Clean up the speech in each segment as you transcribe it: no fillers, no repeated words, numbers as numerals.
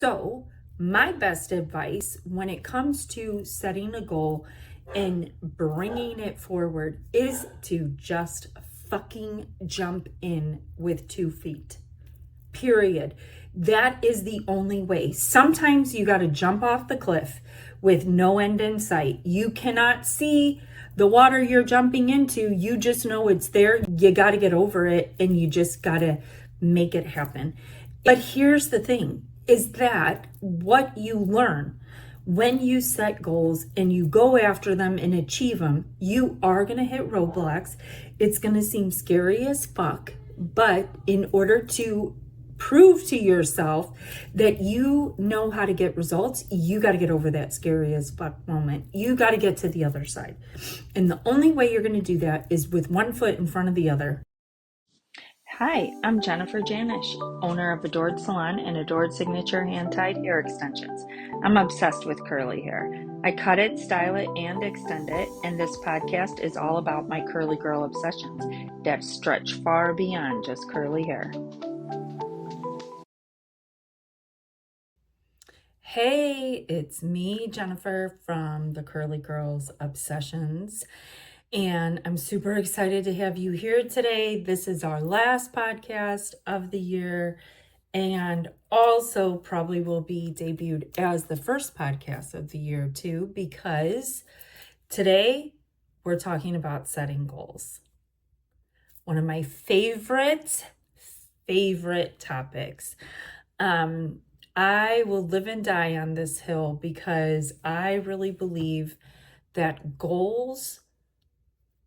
So, my best advice when it comes to setting a goal and bringing it forward is to just fucking jump in with 2 feet. Period. That is the only way. Sometimes you got to jump off the cliff with no end in sight. You cannot see the water you're jumping into. You just know it's there. You got to get over it and you just got to make it happen. But here's the thing is that what you learn when you set goals and you go after them and achieve them, you are going to hit roadblocks. It's going to seem scary as fuck. But in order to prove to yourself that you know how to get results, you got to get over that scary as fuck moment. You got to get to the other side. And the only way you're going to do that is with one foot in front of the other. Hi, I'm Jennifer Janish, owner of Adored Salon and Adored Signature Hand-Tied Hair Extensions. I'm obsessed with curly hair. I cut it, style it, and extend it, and this podcast is all about my curly girl obsessions that stretch far beyond just curly hair. Hey, it's me, Jennifer, from the Curly Girls Obsessions. And I'm super excited to have you here today. This is our last podcast of the year and also probably will be debuted as the first podcast of the year too, because today we're talking about setting goals. One of my favorite topics. I will live and die on this hill because I really believe that goals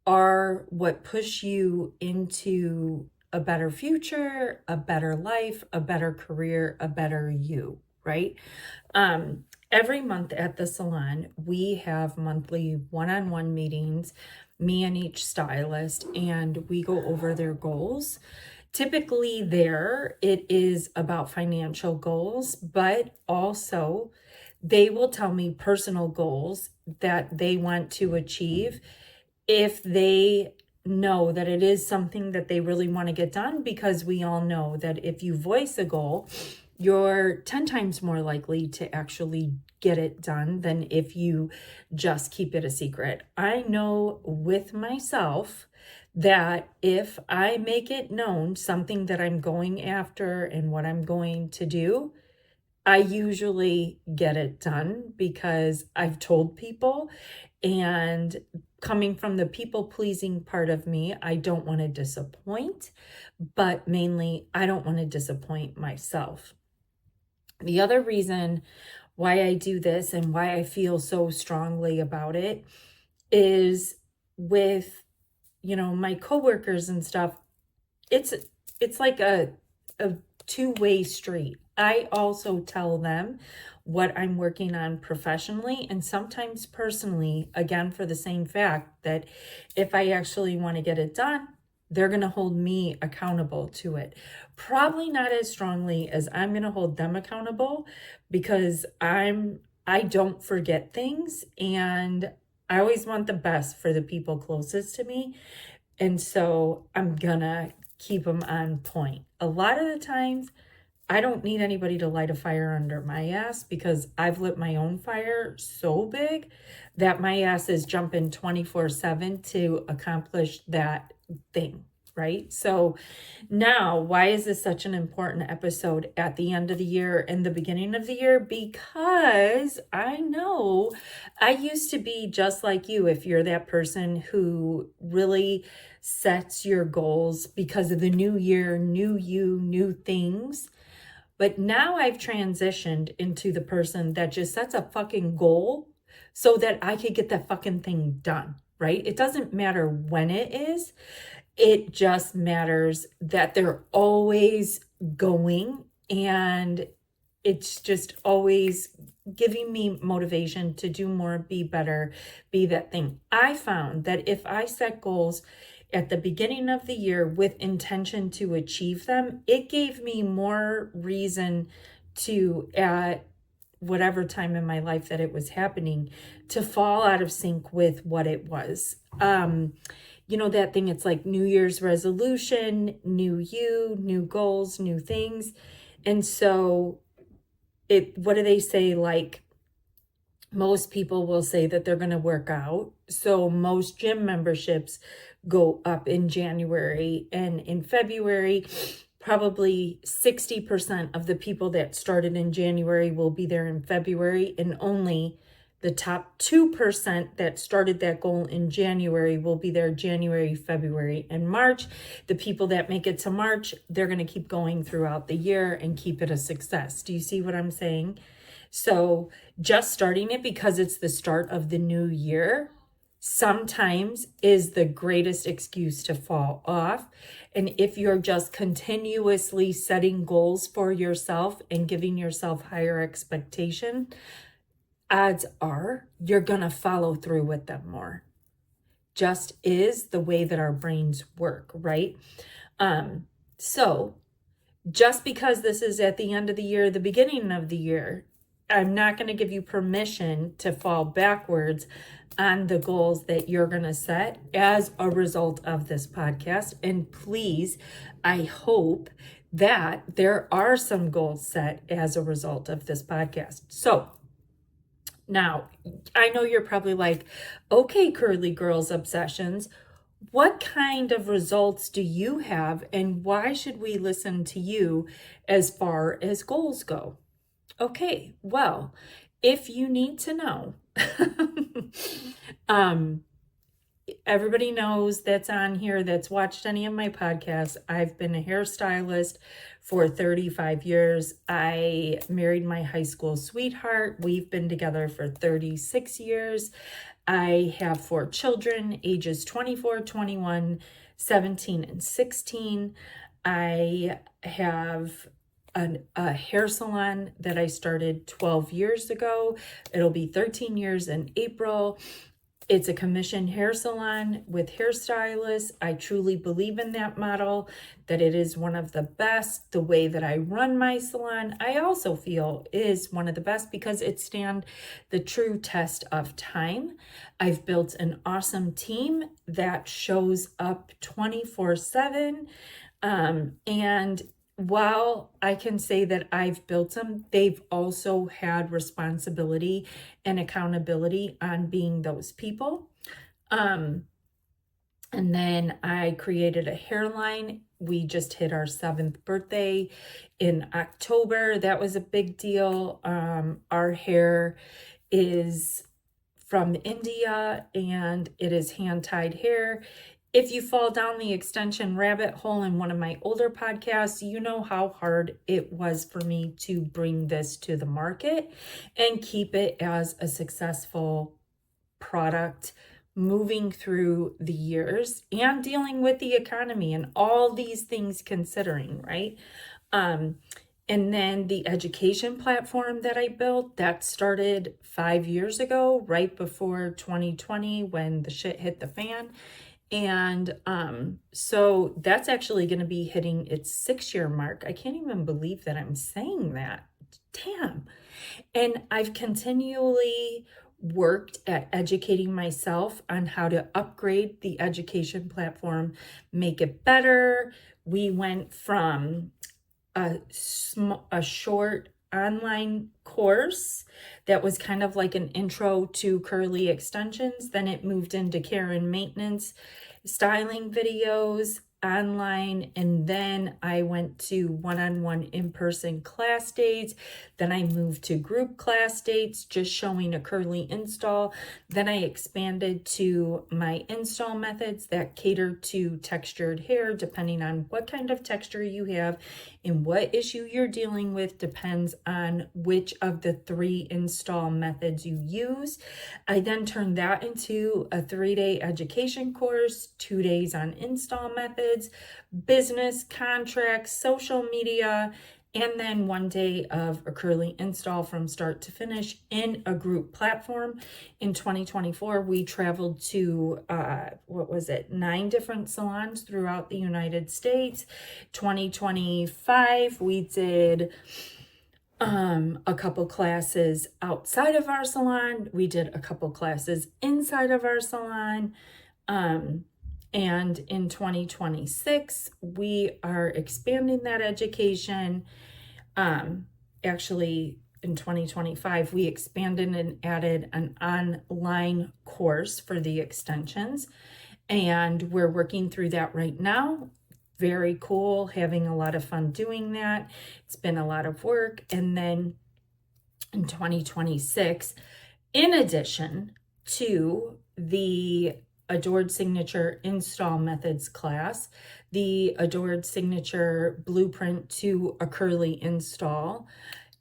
are what push you into a better future, a better life, a better career, a better you, right? Every month at the salon, we have monthly one-on-one meetings, me and each stylist, and we go over their goals. Typically there, it is about financial goals, but also they will tell me personal goals that they want to achieve if they know that it is something that they really want to get done, because we all know that if you voice a goal, you're 10 times more likely to actually get it done than if you just keep it a secret. I know with myself that if I make it known something that I'm going after and what I'm going to do, I usually get it done because I've told people, and coming from the people pleasing part of me, I don't want to disappoint, but mainly I don't want to disappoint myself. The other reason why I do this and why I feel so strongly about it is with, my coworkers and stuff, it's like a two-way street. I also tell them what I'm working on professionally and sometimes personally, again, for the same fact that if I actually want to get it done, they're going to hold me accountable to it. Probably not as strongly as I'm going to hold them accountable, because I don't forget things and I always want the best for the people closest to me. And so I'm gonna keep them on point. A lot of the times, I don't need anybody to light a fire under my ass because I've lit my own fire so big that my ass is jumping 24/7 to accomplish that thing, right? So now, why is this such an important episode at the end of the year and the beginning of the year? Because I know I used to be just like you. If you're that person who really sets your goals because of the new year, new you, new things. But now I've transitioned into the person that just sets a fucking goal so that I could get that fucking thing done, right? It doesn't matter when it is. It just matters that they're always going, and it's just always giving me motivation to do more, be better, be that thing. I found that if I set goals at the beginning of the year with intention to achieve them, it gave me more reason to, at whatever time in my life that it was happening, to fall out of sync with what it was. That thing, it's like New Year's resolution, new you, new goals, new things. And so what do they say? Like, most people will say that they're going to work out. So most gym memberships go up in January, and in February, probably 60% of the people that started in January will be there in February, and only the top 2% that started that goal in January will be there January, February, and March. The people that make it to March, they're going to keep going throughout the year and keep it a success. Do you see what I'm saying? So just starting it because it's the start of the new year sometimes is the greatest excuse to fall off. And if you're just continuously setting goals for yourself and giving yourself higher expectation, odds are you're going to follow through with them more. Just is the way that our brains work, right? So just because this is at the end of the year, the beginning of the year, I'm not going to give you permission to fall backwards on the goals that you're going to set as a result of this podcast. And please, I hope that there are some goals set as a result of this podcast. So now, I know you're probably like, okay, Curly Girls Obsessions, what kind of results do you have, and why should we listen to you as far as goals go? Okay, well, if you need to know, everybody knows that's on here, that's watched any of my podcasts. I've been a hairstylist for 35 years. I married my high school sweetheart. We've been together for 36 years. I have 4 children, ages 24, 21, 17, and 16. I have a hair salon that I started 12 years ago. It'll be 13 years in April. It's a commissioned hair salon with hairstylists. I truly believe in that model, that it is one of the best. The way that I run my salon, I also feel is one of the best because it stand the true test of time. I've built an awesome team that shows up 24/7. And while I can say that I've built them, they've also had responsibility and accountability on being those people. And then I created a hairline. We just hit our 7th birthday in October. That was a big deal. Our hair is from India and it is hand-tied hair. If you fall down the extension rabbit hole in one of my older podcasts, you know how hard it was for me to bring this to the market and keep it as a successful product moving through the years and dealing with the economy and all these things considering, right? And then the education platform that I built, that started 5 years ago, right before 2020 when the shit hit the fan. And so that's actually going to be hitting its 6-year mark. I can't even believe that I'm saying that. Damn. And I've continually worked at educating myself on how to upgrade the education platform, make it better. We went from a short online course that was kind of like an intro to curly extensions. Then it moved into care and maintenance, styling videos online, and then I went to one-on-one in-person class dates. Then I moved to group class dates, just showing a curly install. Then I expanded to my install methods that cater to textured hair, depending on what kind of texture you have and what issue you're dealing with depends on which of the 3 install methods you use. I then turned that into a 3-day education course, 2 days on install methods, business, contracts, social media, and then 1 day of a curly install from start to finish in a group platform. In 2024, we traveled to, 9 different salons throughout the United States. 2025, we did a couple classes outside of our salon. We did a couple classes inside of our salon. And in 2026, we are expanding that education. Actually, in 2025, we expanded and added an online course for the extensions. And we're working through that right now. Very cool, having a lot of fun doing that. It's been a lot of work. And then in 2026, in addition to the Adored Signature Install Methods class, the Adored Signature Blueprint to a Curly Install,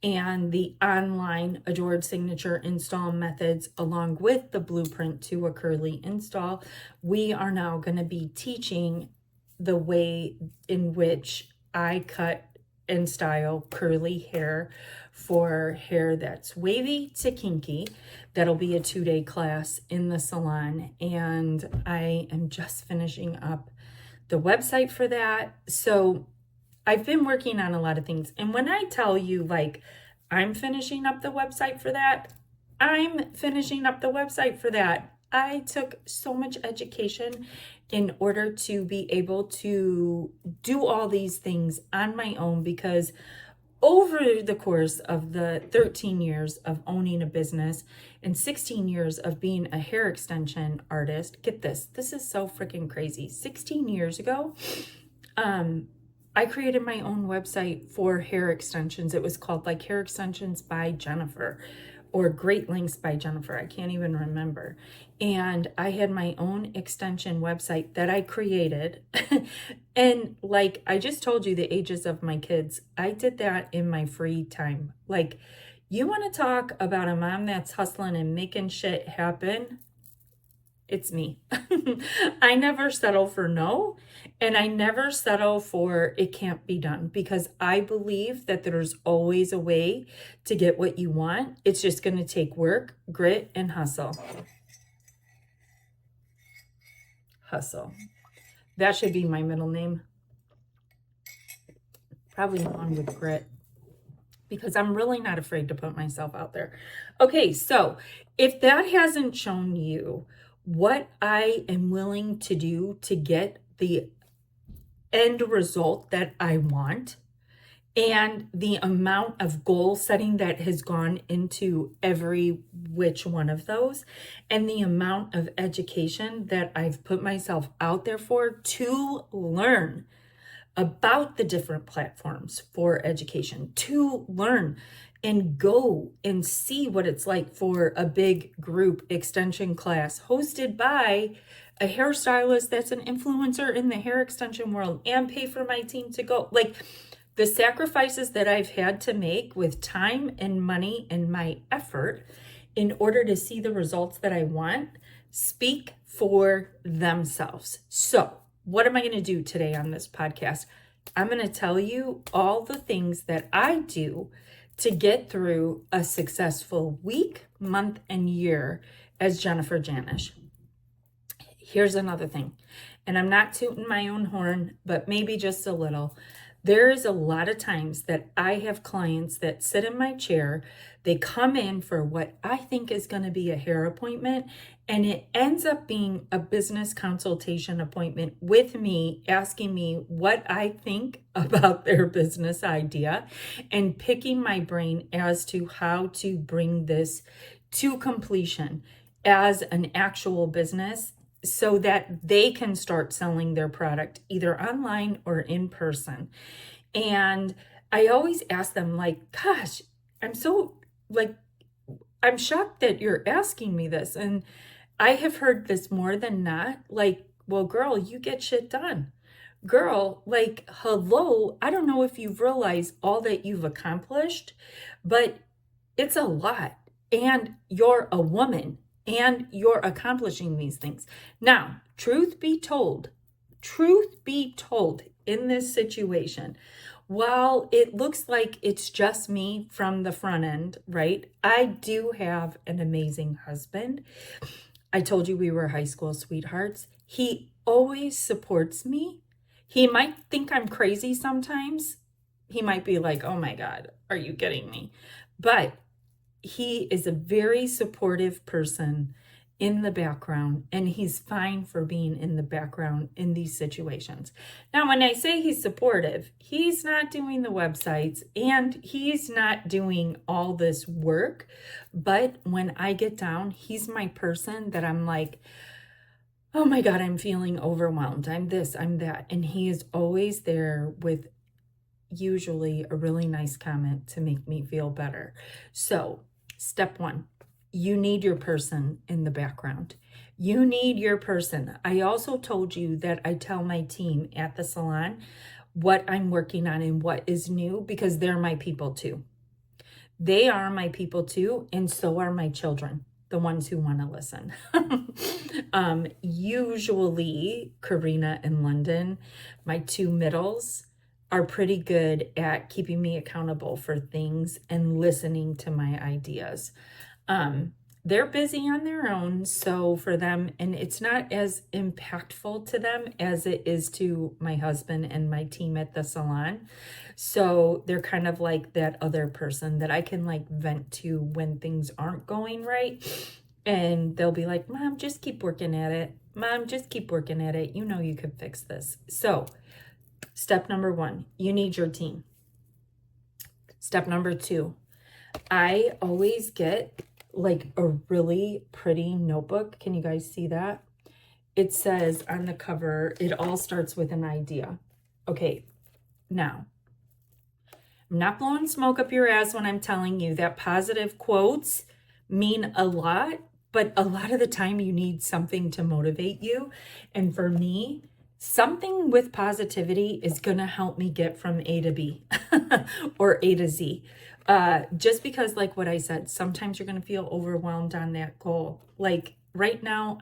and the online Adored Signature Install Methods, along with the Blueprint to a Curly Install, we are now going to be teaching the way in which I cut and style curly hair for hair that's wavy to kinky. That'll be a 2-day class in the salon, and I am just finishing up the website for that. So I've been working on a lot of things. And when I tell you, like, I'm finishing up the website for that, I'm finishing up the website for that. I took so much education in order to be able to do all these things on my own, because over the course of the 13 years of owning a business and 16 years of being a hair extension artist, get this is so freaking crazy. 16 years ago, I created my own website for hair extensions. It was called like Hair Extensions by Jennifer or Great Links by Jennifer. I can't even remember. And I had my own extension website that I created. And like I just told you the ages of my kids, I did that in my free time. Like, you want to talk about a mom that's hustling and making shit happen? It's me. I never settle for no, and I never settle for it can't be done, because I believe that there's always a way to get what you want. It's just going to take work, grit, and hustle. Hustle. That should be my middle name. Probably along with grit, because I'm really not afraid to put myself out there. Okay, so if that hasn't shown you what I am willing to do to get the end result that I want, and the amount of goal setting that has gone into every which one of those, and the amount of education that I've put myself out there for to learn about the different platforms for education, to learn and go and see what it's like for a big group extension class hosted by a hairstylist that's an influencer in the hair extension world, and pay for my team to go. Like, the sacrifices that I've had to make with time and money and my effort in order to see the results that I want speak for themselves. So, what am I going to do today on this podcast? I'm going to tell you all the things that I do to get through a successful week, month, and year as Jennifer Janish. Here's another thing, and I'm not tooting my own horn, but maybe just a little. There is a lot of times that I have clients that sit in my chair, they come in for what I think is going to be a hair appointment, and it ends up being a business consultation appointment with me, asking me what I think about their business idea and picking my brain as to how to bring this to completion as an actual business, so that they can start selling their product either online or in person. And I always ask them, like, gosh, I'm shocked that you're asking me this. And I have heard this more than not, like, well, girl, you get shit done. Girl, like, hello, I don't know if you've realized all that you've accomplished, but it's a lot. And you're a woman, and you're accomplishing these things. Now, truth be told, in this situation, while it looks like it's just me from the front end, right? I do have an amazing husband. I told you we were high school sweethearts. He always supports me. He might think I'm crazy sometimes. He might be like, oh my God, are you kidding me? But he is a very supportive person in the background, and he's fine for being in the background in these situations. Now, when I say he's supportive, he's not doing the websites and he's not doing all this work. But when I get down, he's my person that I'm like, oh my God, I'm feeling overwhelmed. I'm this, I'm that. And he is always there with usually a really nice comment to make me feel better. So, step one, you need your person in the background. You need your person. I also told you that I tell my team at the salon what I'm working on and what is new because they're my people too. They are my people too, and so are my children, the ones who want to listen. Usually, Karina and London, my two middles, are pretty good at keeping me accountable for things and listening to my ideas. They're busy on their own, so for them, and it's not as impactful to them as it is to my husband and my team at the salon. So they're kind of like that other person that I can like vent to when things aren't going right. And they'll be like, Mom, just keep working at it. Mom, just keep working at it. You know you can fix this. So step number one, you need your team. Step number two, I always get like a really pretty notebook. Can you guys see that? It says on the cover, it all starts with an idea. Okay, now, I'm not blowing smoke up your ass when I'm telling you that positive quotes mean a lot, but a lot of the time you need something to motivate you. And for me, something with positivity is going to help me get from A to B or A to Z. Just because, like what I said, sometimes you're going to feel overwhelmed on that goal. Like right now,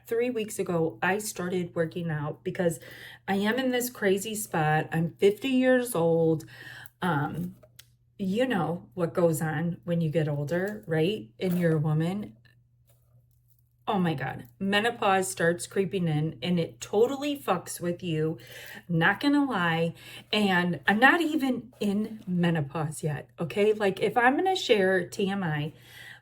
3 weeks ago, I started working out because I am in this crazy spot. I'm 50 years old. You know what goes on when you get older, right? And you're a woman. Oh my God, menopause starts creeping in and it totally fucks with you. Not gonna lie. And I'm not even in menopause yet, okay? Like if I'm gonna share TMI,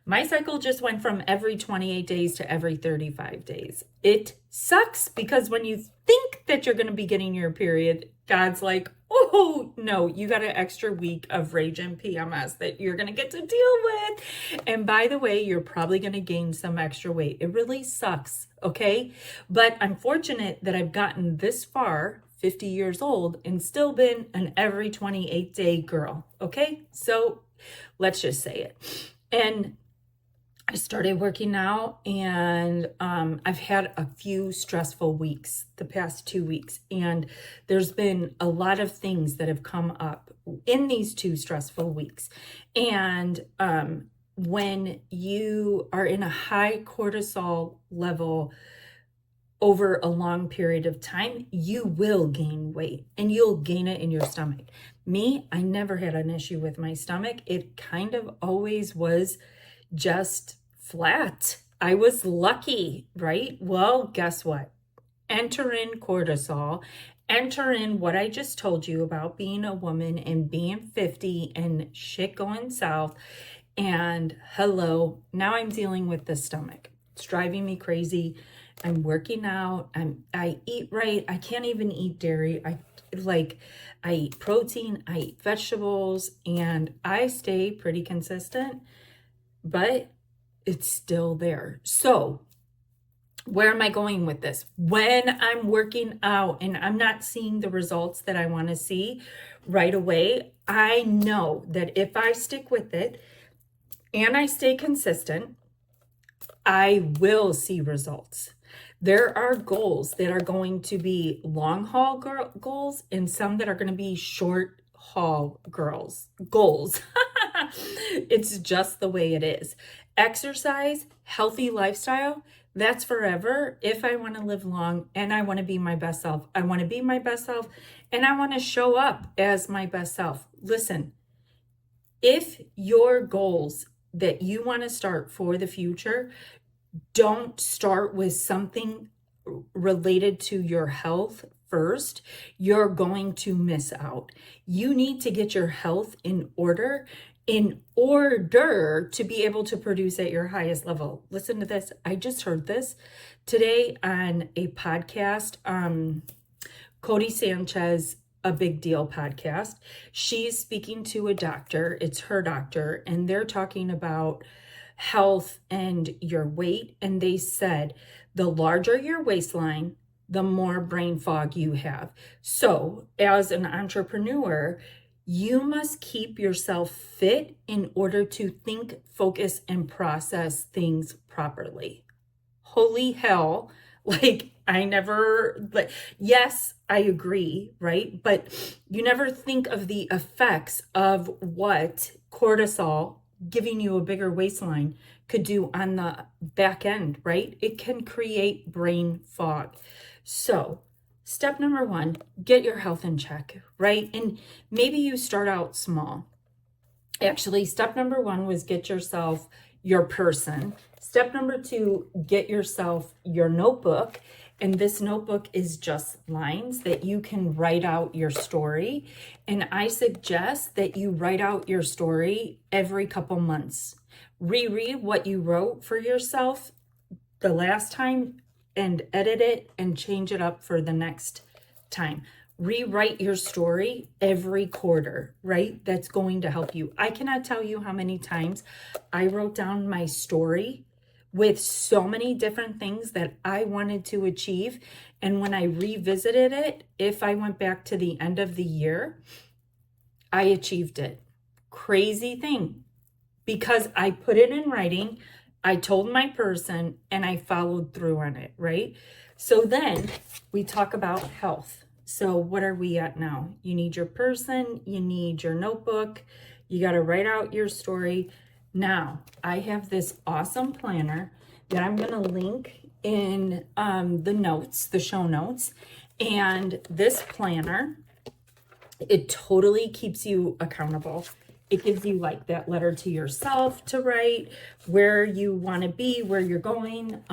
my cycle just went from every 28 days to every 35 days. It sucks because when you think that you're gonna be getting your period, God's like, oh no, you got an extra week of rage and PMS that you're gonna get to deal with. And by the way, you're probably gonna gain some extra weight. It really sucks, okay? But I'm fortunate that I've gotten this far, 50 years old, and still been an every 28-day girl, okay? So let's just say it. And I started working out and I've had a few stressful weeks the past 2 weeks. And there's been a lot of things that have come up in these 2 stressful weeks. And when you are in a high cortisol level over a long period of time, you will gain weight and you'll gain it in your stomach. Me, I never had an issue with my stomach. It kind of always was just flat. I was lucky, right? Well, guess what? Enter in cortisol, enter in what I just told you about being a woman and being 50 and shit going south. And hello, now I'm dealing with the stomach. It's driving me crazy. I'm working out. I eat right. I can't even eat dairy. I eat protein, I eat vegetables, and I stay pretty consistent, but it's still there. So where am I going with this? When I'm working out and I'm not seeing the results that I want to see right away, I know that if I stick with it and I stay consistent, I will see results. There are goals that are going to be long haul goals and some that are going to be short haul goals. It's just the way it is. Exercise, healthy lifestyle, that's forever. If I want to live long and I want to be my best self, I want to be my best self and I want to show up as my best self. Listen, if your goals that you want to start for the future don't start with something related to your health first, you're going to miss out. You need to get your health in order in order to be able to produce at your highest level. Listen to this. I just heard this today on a podcast. Cody Sanchez, a Big Deal podcast. She's speaking to a doctor. It's her doctor, and they're talking about health and your weight. And they said the larger your waistline, the more brain fog you have. So, as an entrepreneur, you must keep yourself fit in order to think, focus, and process things properly. Holy hell. Like, I never, like, yes, I agree, right? But you never think of the effects of what cortisol giving you a bigger waistline could do on the back end, right? It can create brain fog. So, step number one, get your health in check, right? And maybe you start out small. Actually, step number one was get yourself your person. Step number two, get yourself your notebook. And this notebook is just lines that you can write out your story. And I suggest that you write out your story every couple months. Reread what you wrote for yourself the last time and edit it and change it up for the next time. Rewrite your story every quarter, right? That's going to help you. I cannot tell you how many times I wrote down my story with so many different things that I wanted to achieve. And when I revisited it, if I went back to the end of the year, I achieved it. Crazy thing, because I put it in writing, I told my person, and I followed through on it, right? So then we talk about health. So what are we at now? You need your person, you need your notebook, you got to write out your story. Now, I have this awesome planner that I'm going to link in the notes, the show notes. And this planner, it totally keeps you accountable. It gives you like that letter to yourself to write where you want to be, where you're going.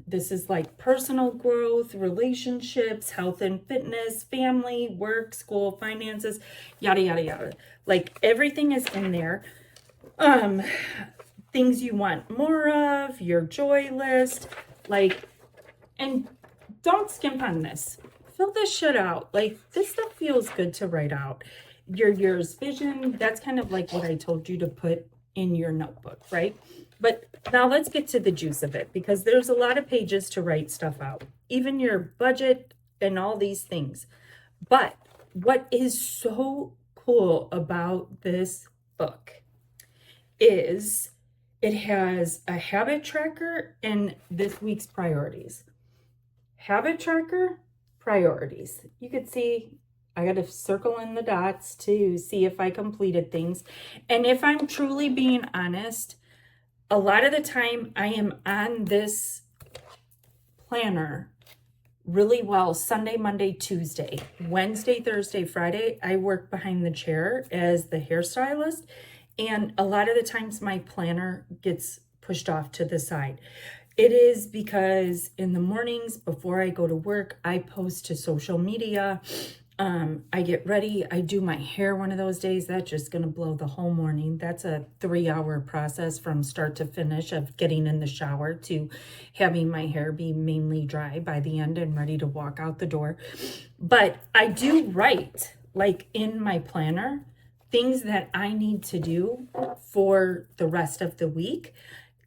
This is like personal growth, relationships, health and fitness, family, work, school, finances, yada, yada, yada. Like everything is in there. Things you want more of, your joy list, like, and don't skimp on this. Fill this shit out. Like, this stuff feels good to write out. Your year's vision, that's kind of like what I told you to put in your notebook, right? But now let's get to the juice of it, because there's a lot of pages to write stuff out, even your budget and all these things. But what is so cool about this book is it has a habit tracker and this week's priorities. Habit tracker, priorities. You could see I got to circle in the dots to see if I completed things. And if I'm truly being honest, a lot of the time I am on this planner really well Sunday, Monday, Tuesday. Wednesday, Thursday, Friday, I work behind the chair as the hairstylist. And a lot of the times my planner gets pushed off to the side. It is because in the mornings before I go to work, I post to social media. I get ready. I do my hair one of those days. That's just going to blow the whole morning. That's a 3-hour process from start to finish of getting in the shower to having my hair be mainly dry by the end and ready to walk out the door. But I do write, like in my planner, things that I need to do for the rest of the week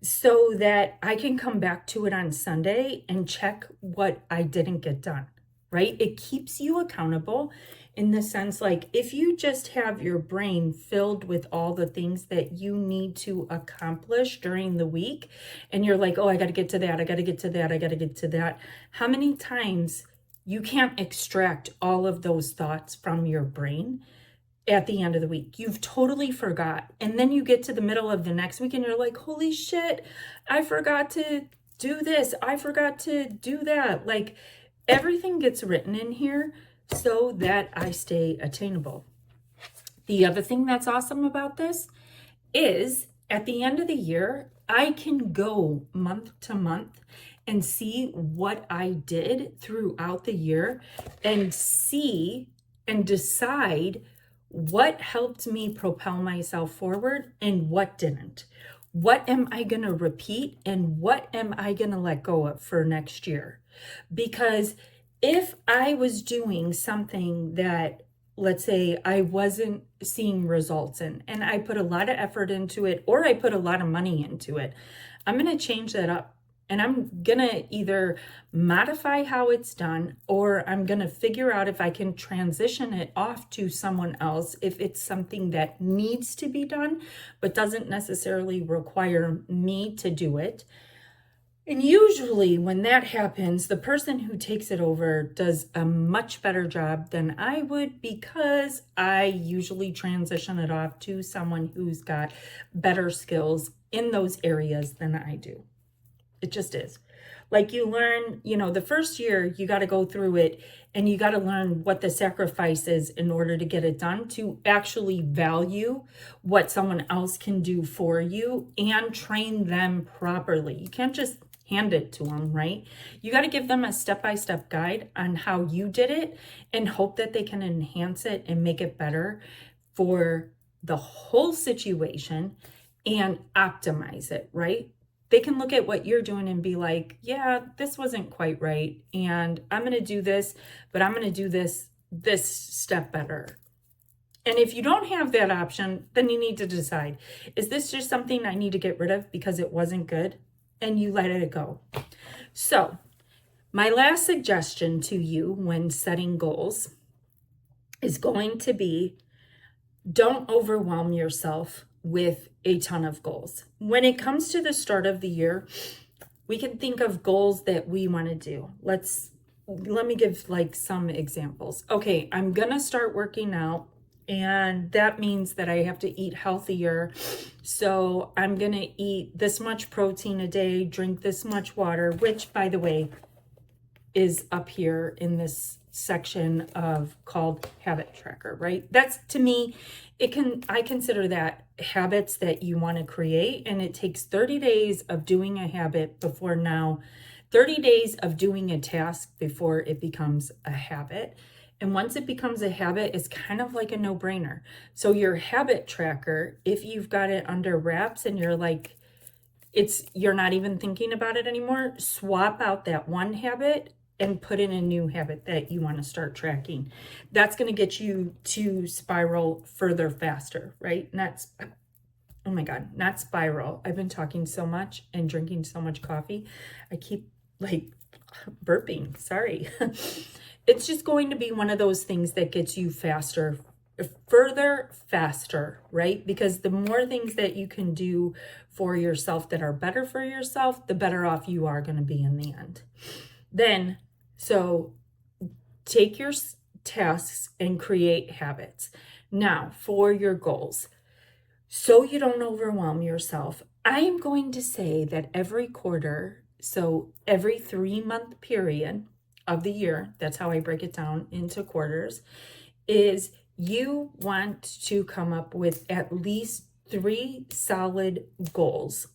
so that I can come back to it on Sunday and check what I didn't get done, right? It keeps you accountable in the sense, like, if you just have your brain filled with all the things that you need to accomplish during the week, and you're like, oh, I got to get to that, I got to get to that, I got to get to that. How many times you can't extract all of those thoughts from your brain at the end of the week? You've totally forgot. And then you get to the middle of the next week and you're like, holy shit, I forgot to do this. I forgot to do that. Like, everything gets written in here so that I stay attainable. The other thing that's awesome about this is at the end of the year, I can go month to month and see what I did throughout the year and see and decide What helped me propel myself forward and what didn't? What am I going to repeat and what am I going to let go of for next year? Because if I was doing something that, let's say, I wasn't seeing results in, and I put a lot of effort into it, or I put a lot of money into it, I'm going to change that up. And I'm going to either modify how it's done, or I'm going to figure out if I can transition it off to someone else if it's something that needs to be done, but doesn't necessarily require me to do it. And usually when that happens, the person who takes it over does a much better job than I would, because I usually transition it off to someone who's got better skills in those areas than I do. It just is. Like, you learn, the first year you got to go through it and you got to learn what the sacrifice is in order to get it done, to actually value what someone else can do for you and train them properly. You can't just hand it to them, right? You got to give them a step-by-step guide on how you did it and hope that they can enhance it and make it better for the whole situation and optimize it, right? They can look at what you're doing and be like, yeah, this wasn't quite right. And I'm going to do this, but I'm going to do this step better. And if you don't have that option, then you need to decide, is this just something I need to get rid of because it wasn't good? And you let it go. So my last suggestion to you when setting goals is going to be, don't overwhelm yourself with a ton of goals. When it comes to the start of the year, we can think of goals that we want to do. Let me give like some examples. Okay, I'm going to start working out, and that means that I have to eat healthier. So I'm going to eat this much protein a day, drink this much water, which, by the way, is up here in this section of called habit tracker, right? That's, to me, I consider that habits that you want to create, and it takes 30 days of doing a habit before, now 30 days of doing a task before it becomes a habit. And once it becomes a habit, it's kind of like a no-brainer. So your habit tracker, if you've got it under wraps and you're like, you're not even thinking about it anymore, swap out that one habit and put in a new habit that you want to start tracking. That's going to get you to spiral further faster, right? Oh my God, not spiral. I've been talking so much and drinking so much coffee. I keep like burping, sorry. It's just going to be one of those things that gets you further faster, right? Because the more things that you can do for yourself that are better for yourself, the better off you are going to be in the end. Then, so take your tasks and create habits. Now, for your goals, so you don't overwhelm yourself, I am going to say that every quarter, so every 3-month period of the year, that's how I break it down into quarters, is you want to come up with at least 3 solid goals.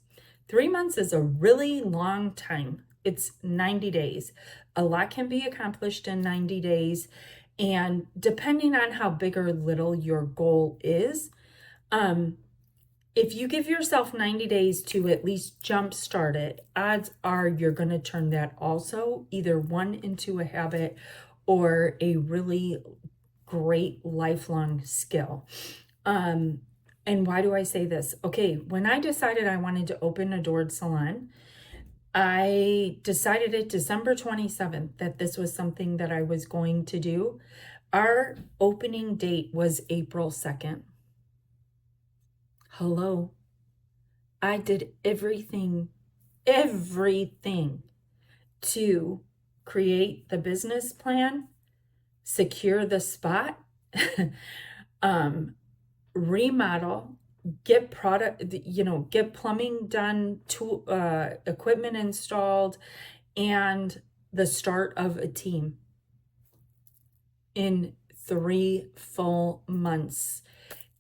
3 months is a really long time. It's 90 days. A lot can be accomplished in 90 days. And depending on how big or little your goal is, if you give yourself 90 days to at least jumpstart it, odds are you're going to turn that also either into a habit or a really great lifelong skill. And why do I say this? Okay, when I decided I wanted to open Adored Salon, I decided it December 27th that this was something that I was going to do. Our opening date was April 2nd. Hello. I did everything to create the business plan, secure the spot, remodel, get get plumbing done, equipment installed, and the start of a team in 3 full months.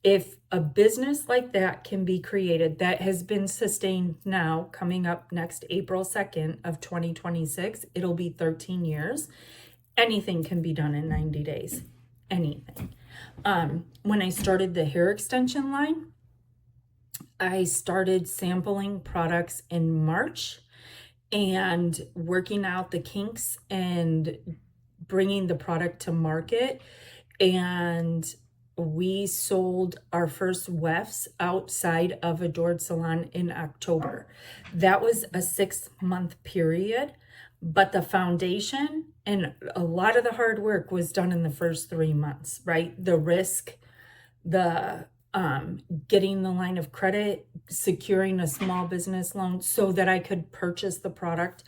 If a business like that can be created, that has been sustained now, coming up next April 2nd of 2026, it'll be 13 years. Anything can be done in 90 days. Anything. when I started the hair extension line, I started sampling products in March and working out the kinks and bringing the product to market. And we sold our first wefts outside of Adored Salon in October. That was a 6-month period, but the foundation and a lot of the hard work was done in the first 3 months, right? The risk, the getting the line of credit, securing a small business loan so that I could purchase the product,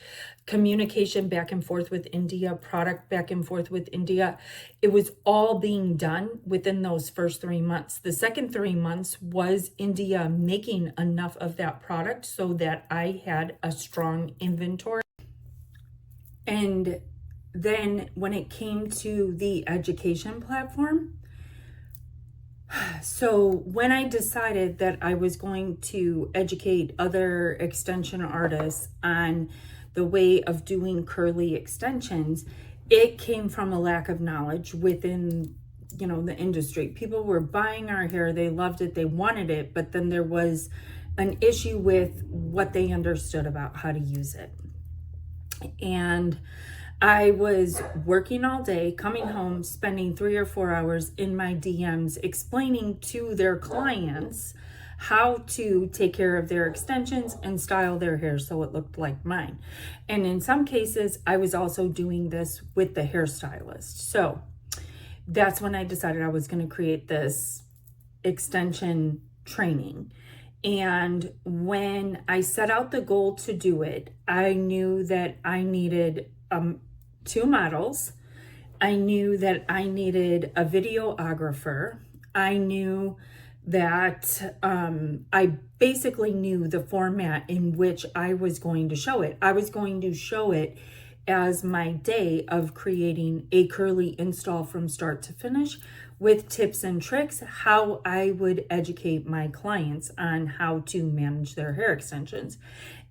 communication back and forth with India, product back and forth with India. It was all being done within those first 3 months. The second 3 months was India making enough of that product so that I had a strong inventory. And then when it came to the education platform, so when I decided that I was going to educate other extension artists on the way of doing curly extensions, it came from a lack of knowledge within, the industry. People were buying our hair, they loved it, they wanted it, but then there was an issue with what they understood about how to use it. And I was working all day, coming home, spending 3 or 4 hours in my DMs explaining to their clients how to take care of their extensions and style their hair so it looked like mine. And in some cases, I was also doing this with the hairstylist. So that's when I decided I was going to create this extension training. And when I set out the goal to do it, I knew that I needed 2 models. I knew that I needed a videographer. I knew that I basically knew the format in which I was going to show it. I was going to show it as my day of creating a curly install from start to finish with tips and tricks, how I would educate my clients on how to manage their hair extensions.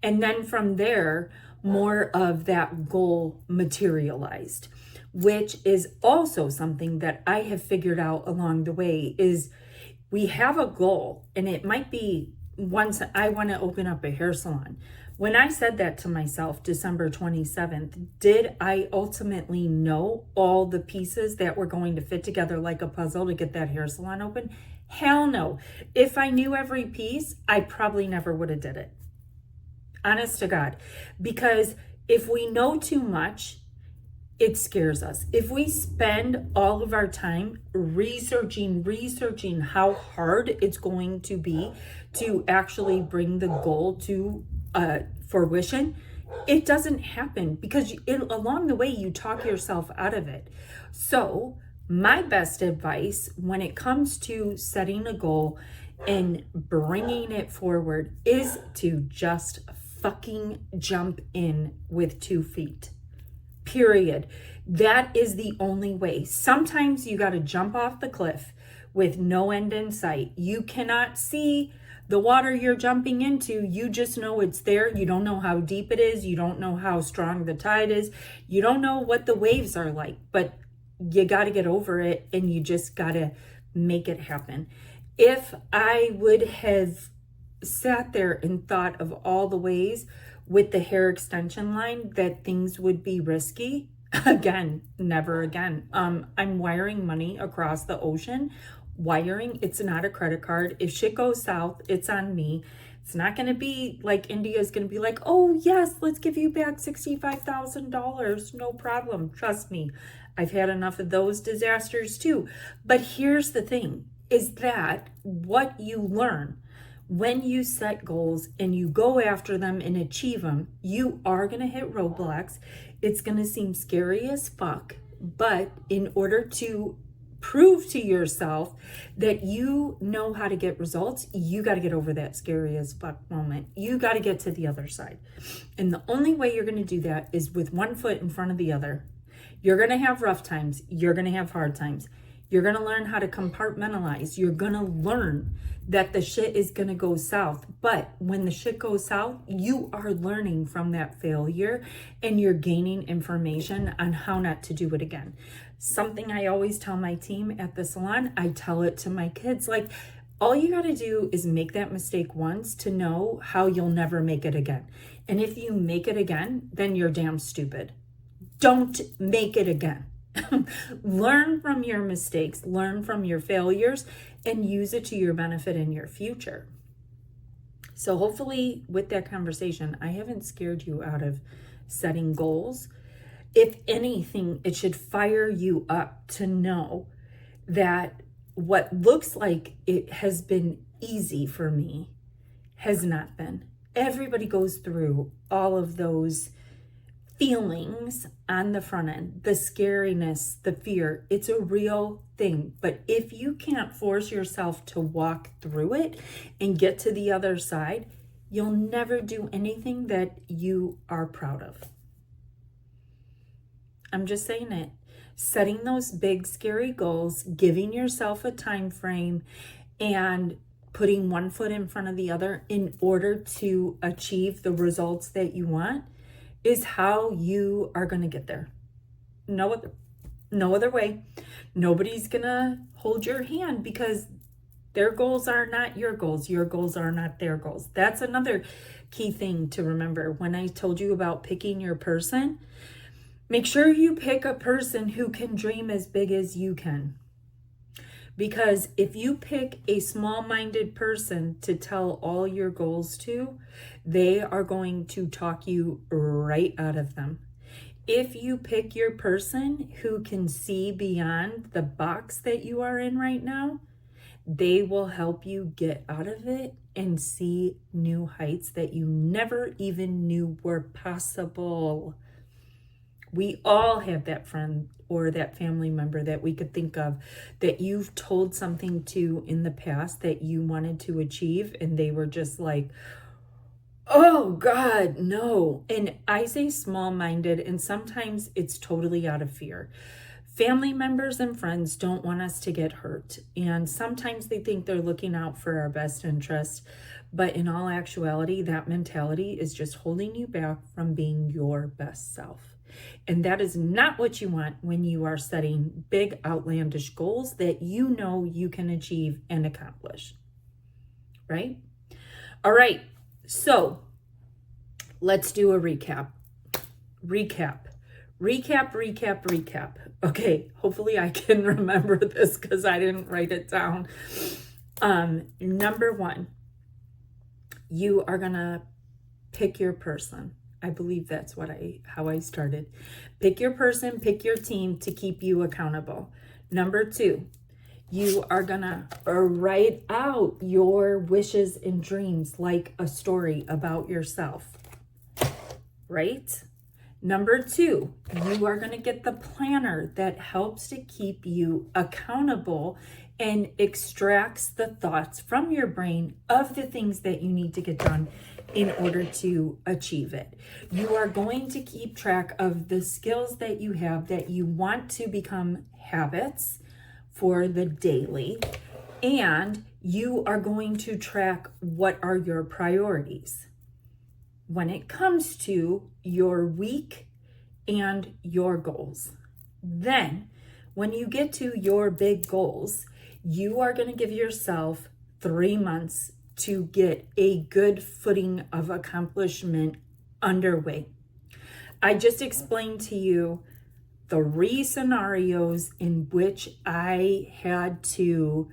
And then from there, more of that goal materialized, which is also something that I have figured out along the way is we have a goal, and it might be once I want to open up a hair salon. When I said that to myself, December 27th, did I ultimately know all the pieces that were going to fit together like a puzzle to get that hair salon open? Hell no. If I knew every piece, I probably never would have did it. Honest to God. Because if we know too much, it scares us. If we spend all of our time researching how hard it's going to be to actually bring the goal to fruition, it doesn't happen because along the way you talk yourself out of it. So my best advice when it comes to setting a goal and bringing it forward is to just fucking jump in with 2 feet. Period. That is the only way. Sometimes you got to jump off the cliff with no end in sight. You cannot see the water you're jumping into. You just know it's there. You don't know how deep it is. You don't know how strong the tide is. You don't know what the waves are like, but you got to get over it and you just got to make it happen. If I would have sat there and thought of all the ways with the hair extension line that things would be risky, again, never again. I'm wiring money across the ocean. Wiring, it's not a credit card. If shit goes south, it's on me. It's not going to be like India's going to be like, oh yes, let's give you back $65,000. No problem. Trust me. I've had enough of those disasters too. But here's the thing, is that what you learn when you set goals and you go after them and achieve them, you are going to hit roadblocks. It's going to seem scary as fuck. But in order to prove to yourself that you know how to get results, you got to get over that scary as fuck moment. You got to get to the other side. And the only way you're going to do that is with 1 foot in front of the other. You're going to have rough times. You're going to have hard times. You're going to learn how to compartmentalize. You're going to learn that the shit is going to go south. But when the shit goes south, you are learning from that failure and you're gaining information on how not to do it again. Something I always tell my team at the salon, I tell it to my kids, like, all you got to do is make that mistake once to know how you'll never make it again. And if you make it again, then you're damn stupid. Don't make it again. Learn from your mistakes, learn from your failures, and use it to your benefit in your future. So hopefully with that conversation, I haven't scared you out of setting goals. If anything, it should fire you up to know that what looks like it has been easy for me has not been. Everybody goes through all of those feelings on the front end, the scariness, the fear. It's a real thing. But if you can't force yourself to walk through it and get to the other side, you'll never do anything that you are proud of. I'm just saying it. Setting those big, scary goals, giving yourself a time frame, and putting one foot in front of the other in order to achieve the results that you want is how you are going to get there. No other way. Nobody's going to hold your hand because their goals are not your goals. Your goals are not their goals. That's another key thing to remember. When I told you about picking your person, make sure you pick a person who can dream as big as you can. Because if you pick a small-minded person to tell all your goals to, they are going to talk you right out of them. If you pick your person who can see beyond the box that you are in right now, they will help you get out of it and see new heights that you never even knew were possible. We all have that friend or that family member that we could think of that you've told something to in the past that you wanted to achieve, and they were just like, oh God, no. And I say small-minded, and sometimes it's totally out of fear. Family members and friends don't want us to get hurt, and sometimes they think they're looking out for our best interest, but in all actuality, that mentality is just holding you back from being your best self. And that is not what you want when you are setting big, outlandish goals that you know you can achieve and accomplish. Right? All right. So let's do a recap. Recap. Okay. Hopefully I can remember this because I didn't write it down. Number one, you are going to pick your person. I believe that's how I started. Pick your person, pick your team to keep you accountable. Number two, you are gonna write out your wishes and dreams like a story about yourself, right? Number two, you are gonna get the planner that helps to keep you accountable and extracts the thoughts from your brain of the things that you need to get done in order to achieve it. You are going to keep track of the skills that you have that you want to become habits for the daily, and you are going to track what are your priorities when it comes to your week and your goals. Then, when you get to your big goals, you are going to give yourself 3 months to get a good footing of accomplishment underway. I just explained to you 3 scenarios in which I had to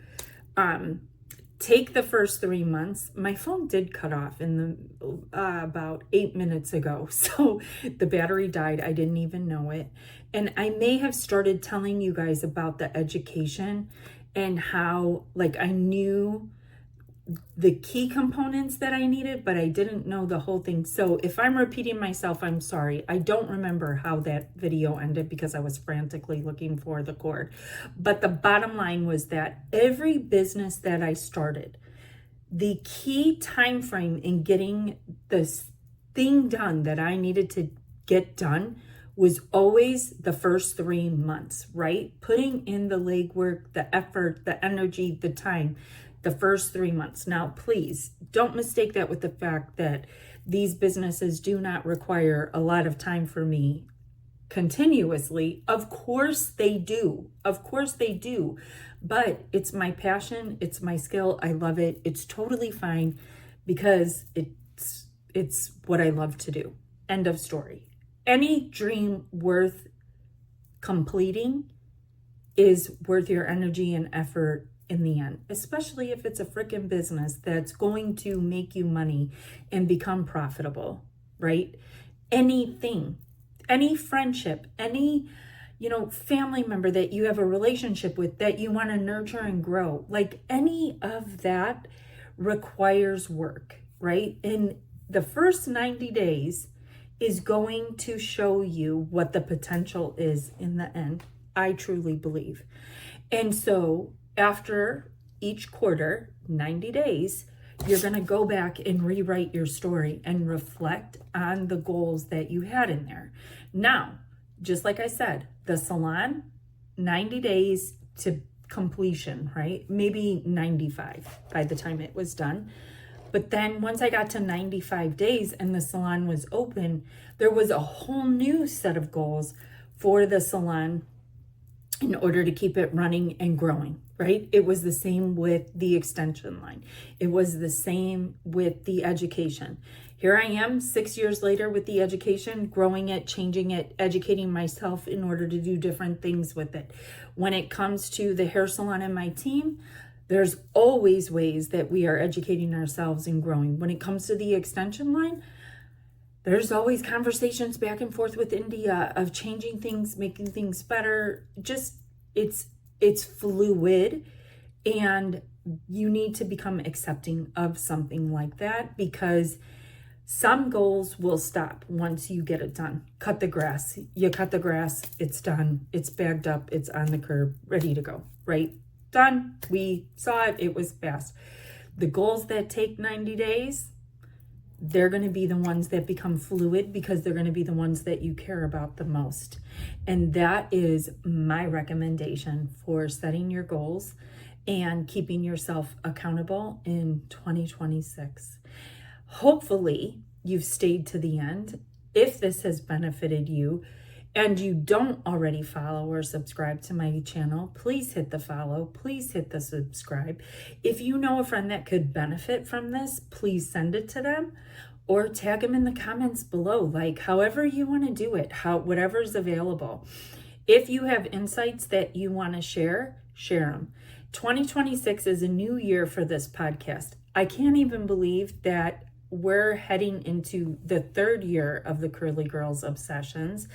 take the first 3 months. My phone did cut off in the about 8 minutes ago, so the battery died. I didn't even know it. And I may have started telling you guys about the education and how, like, I knew the key components that I needed, but I didn't know the whole thing. So if I'm repeating myself, I'm sorry. I don't remember how that video ended because I was frantically looking for the cord. But the bottom line was that every business that I started, the key time frame in getting this thing done that I needed to get done was always the first 3 months, right? Putting in the legwork, the effort, the energy, the time, the first 3 months. Now, please don't mistake that with the fact that these businesses do not require a lot of time for me continuously. Of course they do. Of course they do. But it's my passion, it's my skill. I love it. It's totally fine because it's what I love to do. End of story. Any dream worth completing is worth your energy and effort in the end, especially if it's a freaking business that's going to make you money and become profitable, right? Anything, any friendship, any, family member that you have a relationship with that you want to nurture and grow, like any of that requires work, right? And the first 90 days is going to show you what the potential is in the end. I truly believe. And so after each quarter, 90 days, you're going to go back and rewrite your story and reflect on the goals that you had in there. Now, just like I said, the salon, 90 days to completion, right? Maybe 95 by the time it was done. But then once I got to 95 days and the salon was open, there was a whole new set of goals for the salon in order to keep it running and growing, right? It was the same with the extension line. It was the same with the education. Here I am 6 years later with the education, growing it, changing it, educating myself in order to do different things with it. When it comes to the hair salon and my team, there's always ways that we are educating ourselves and growing. When it comes to the extension line, there's always conversations back and forth with India of changing things, making things better. Just it's fluid, and you need to become accepting of something like that because some goals will stop once you get it done. Cut the grass. You cut the grass, it's done. It's bagged up, it's on the curb, ready to go, right? Done. We saw it, it was fast. The goals that take 90 days, they're going to be the ones that become fluid because they're going to be the ones that you care about the most. And that is my recommendation for setting your goals and keeping yourself accountable in 2026. Hopefully, you've stayed to the end. If this has benefited you and you don't already follow or subscribe to my channel, please hit the follow, please hit the subscribe. If you know a friend that could benefit from this, please send it to them or tag them in the comments below, like however you want to do it, whatever's available. If you have insights that you want to share them. 2026 is a new year for this podcast. I can't even believe that we're heading into the third year of the Curly Girls Obsessions.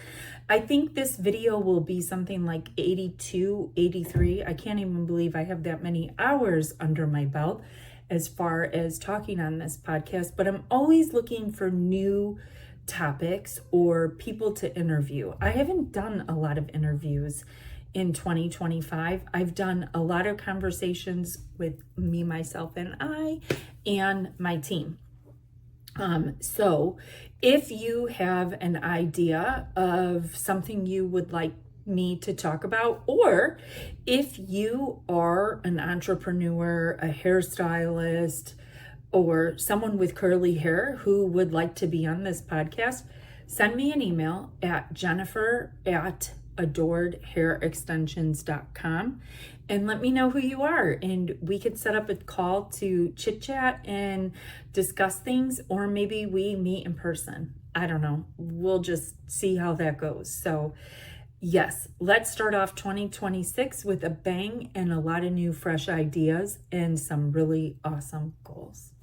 I think this video will be something like 82, 83. I can't even believe I have that many hours under my belt as far as talking on this podcast, but I'm always looking for new topics or people to interview. I haven't done a lot of interviews in 2025. I've done a lot of conversations with me, myself, and I, and my team. So if you have an idea of something you would like me to talk about, or if you are an entrepreneur, a hairstylist, or someone with curly hair who would like to be on this podcast, send me an email at jennifer@adoredhairextensions.com and let me know who you are, and we could set up a call to chit chat and discuss things, or maybe we meet in person. I don't know. We'll just see how that goes. So yes, let's start off 2026 with a bang and a lot of new fresh ideas and some really awesome goals.